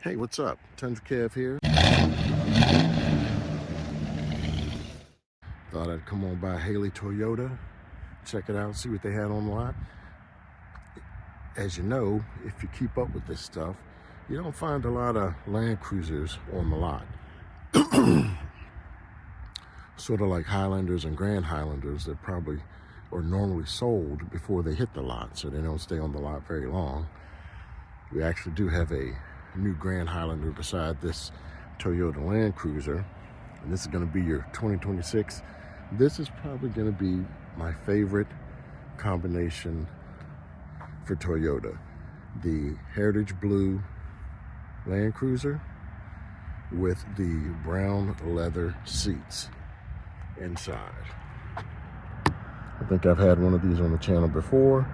Hey, what's up? Tundra Kev here. Thought I'd come on by Haley Toyota, check it out, see what they had on the lot. As you know, if you keep up with this stuff, you don't find a lot of Land Cruisers on the lot. Sort of like Highlanders and Grand Highlanders that probably are normally sold before they hit the lot, so they don't stay on the lot very long. We actually do have a new Grand Highlander beside this Toyota Land Cruiser, and this is going to be your 2026. This is probably going to be my favorite combination for Toyota. The Heritage Blue Land Cruiser with the brown leather seats inside. I think I've had one of these on the channel before.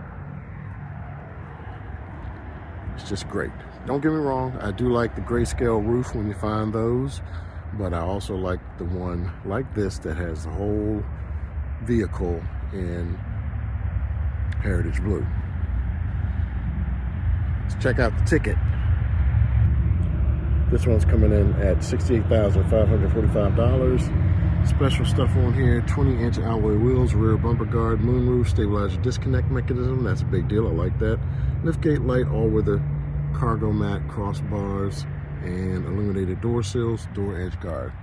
It's just great. Don't get me wrong, I do like the grayscale roof when you find those, but I also like the one like this that has the whole vehicle in Heritage Blue. Let's check out the ticket. This one's coming in at $68,545. Special stuff on here: 20-inch alloy wheels, rear bumper guard, moonroof, stabilizer disconnect mechanism. That's a big deal, I like that. Liftgate light, all-weather cargo mat, crossbars, and illuminated door sills, door edge guard.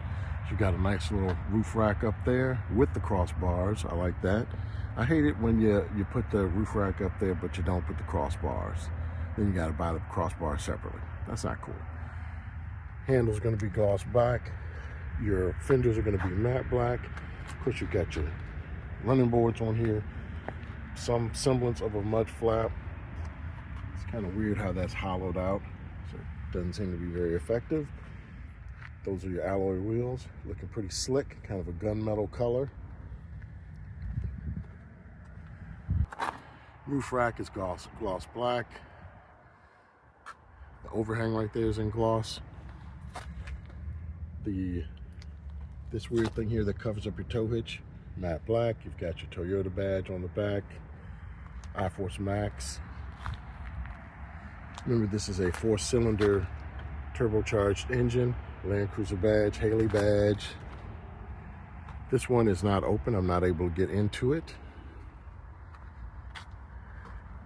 So you got a nice little roof rack up there with the crossbars. I like that. I hate it when you put the roof rack up there but you don't put the crossbars. Then you got to buy the crossbars separately. That's not cool. Handle's going to be gloss black. Your fenders are going to be matte black. Of course, you've got your running boards on here. Some semblance of a mud flap. It's kind of weird how that's hollowed out, so it doesn't seem to be very effective. Those are your alloy wheels, looking pretty slick, kind of a gunmetal color. Roof rack is gloss black. The overhang right there is in gloss. This weird thing here that covers up your tow hitch, matte black. You've got your Toyota badge on the back, iForce Max. Remember, this is a 4-cylinder turbocharged engine. Land Cruiser badge, Haley badge. This one is not open. I'm not able to get into it,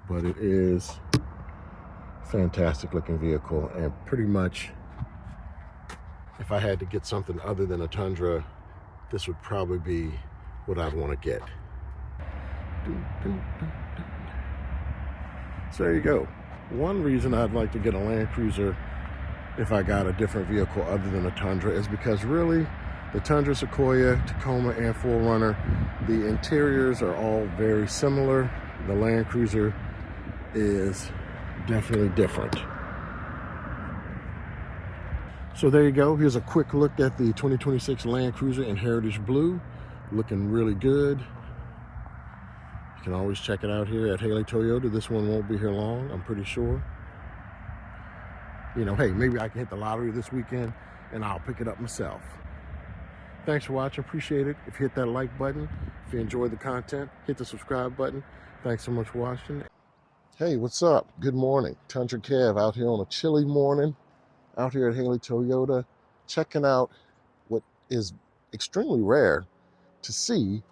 but it is a fantastic looking vehicle, and pretty much if I had to get something other than a Tundra, this would probably be what I'd want to get. So there you go. One reason I'd like to get a Land Cruiser if I got a different vehicle other than a Tundra is because really the Tundra, Sequoia, Tacoma, and 4Runner, the interiors are all very similar. The Land Cruiser is definitely different. So there you go. Here's a quick look at the 2026 Land Cruiser in Heritage Blue. Looking really good. You can always check it out here at Haley Toyota. This one won't be here long, I'm pretty sure. You know, hey, maybe I can hit the lottery this weekend and I'll pick it up myself. Thanks for watching. Appreciate it. If you hit that like button, if you enjoyed the content, hit the subscribe button. Thanks so much for watching. Hey, what's up? Good morning. Tundra Kev out here on a chilly morning, out here at Haley Toyota, checking out what is extremely rare to see: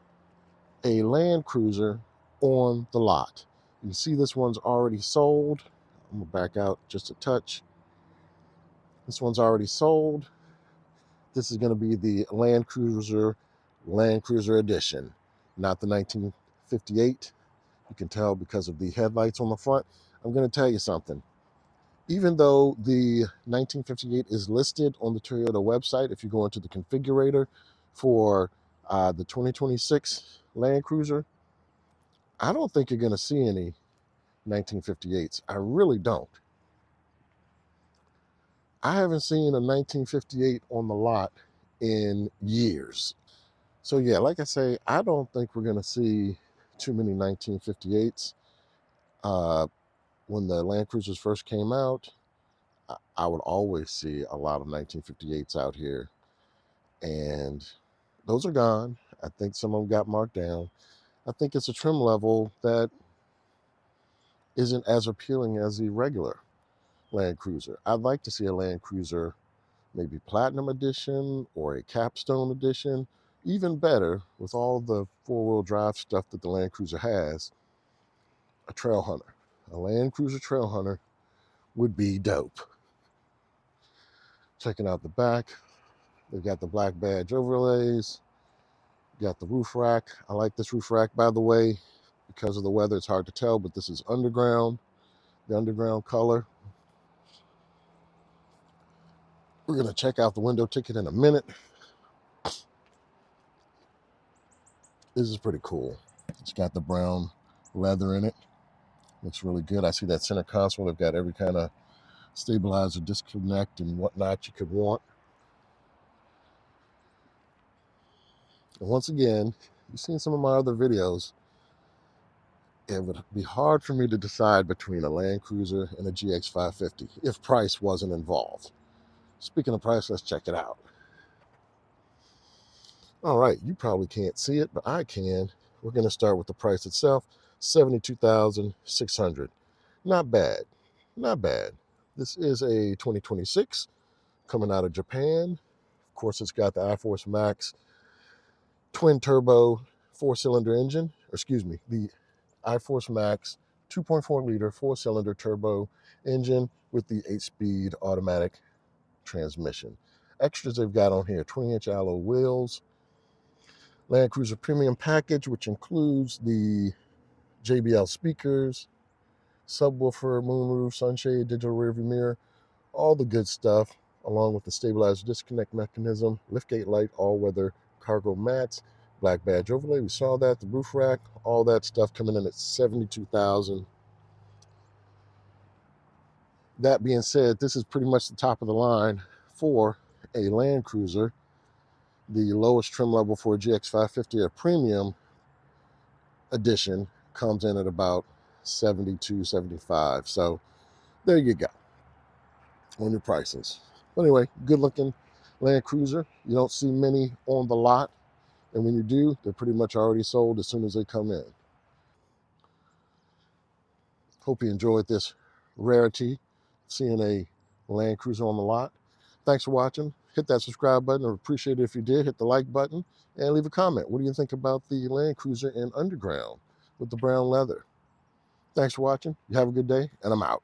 a Land Cruiser on the lot. You can see this one's already sold. I'm gonna back out just a touch. This one's already sold. This is going to be the Land Cruiser Edition, not the 1958. You can tell because of the headlights on the front. I'm going to tell you something. Even though the 1958 is listed on the Toyota website, if you go into the configurator for the 2026 Land Cruiser, I don't think you're going to see any 1958s. I really don't. I haven't seen a 1958 on the lot in years. So yeah, like I say, I don't think we're going to see too many 1958s. When the Land Cruisers first came out, I would always see a lot of 1958s out here, and those are gone. I think some of them got marked down. I think it's a trim level that isn't as appealing as the regular Land Cruiser. I'd like to see a Land Cruiser, maybe Platinum Edition or a Capstone Edition. Even better, with all the four-wheel drive stuff that the Land Cruiser has, a Trail Hunter. A Land Cruiser Trail Hunter would be dope. Checking out the back, they've got the black badge overlays, got the roof rack. I like this roof rack, by the way. Because of the weather, it's hard to tell, but this is Underground, the Underground color. We're going to check out the window ticket in a minute. This is pretty cool. It's got the brown leather in it. Looks really good. I see that center console. They've got every kind of stabilizer, disconnect, and whatnot you could want. And once again, you've seen some of my other videos. It would be hard for me to decide between a Land Cruiser and a GX550 if price wasn't involved. Speaking of price, let's check it out. All right, you probably can't see it, but I can. We're going to start with the price itself, $72,600. Not bad, not bad. This is a 2026 coming out of Japan. Of course, it's got the iForce Max twin turbo four-cylinder engine, or excuse me, the iForce Max 2.4 liter four-cylinder turbo engine with the 8-speed automatic transmission. Extras they've got on here: 20-inch alloy wheels, Land Cruiser Premium Package, which includes the JBL speakers, subwoofer, moonroof, sunshade, digital rearview mirror, all the good stuff, along with the stabilizer disconnect mechanism, liftgate light, all-weather cargo mats, black badge overlay. We saw that, the roof rack, all that stuff coming in at $72,000. That being said, this is pretty much the top of the line for a Land Cruiser. The lowest trim level for a GX550, a premium edition, comes in at about $72, $75. So there you go on your prices. But anyway, good looking Land Cruiser. You don't see many on the lot, and when you do, they're pretty much already sold as soon as they come in. Hope you enjoyed this rarity, seeing a Land Cruiser on the lot. Thanks for watching. Hit that subscribe button. I would appreciate it if you did. Hit the like button and leave a comment. What do you think about the Land Cruiser in Underground with the brown leather? Thanks for watching. You have a good day, and I'm out.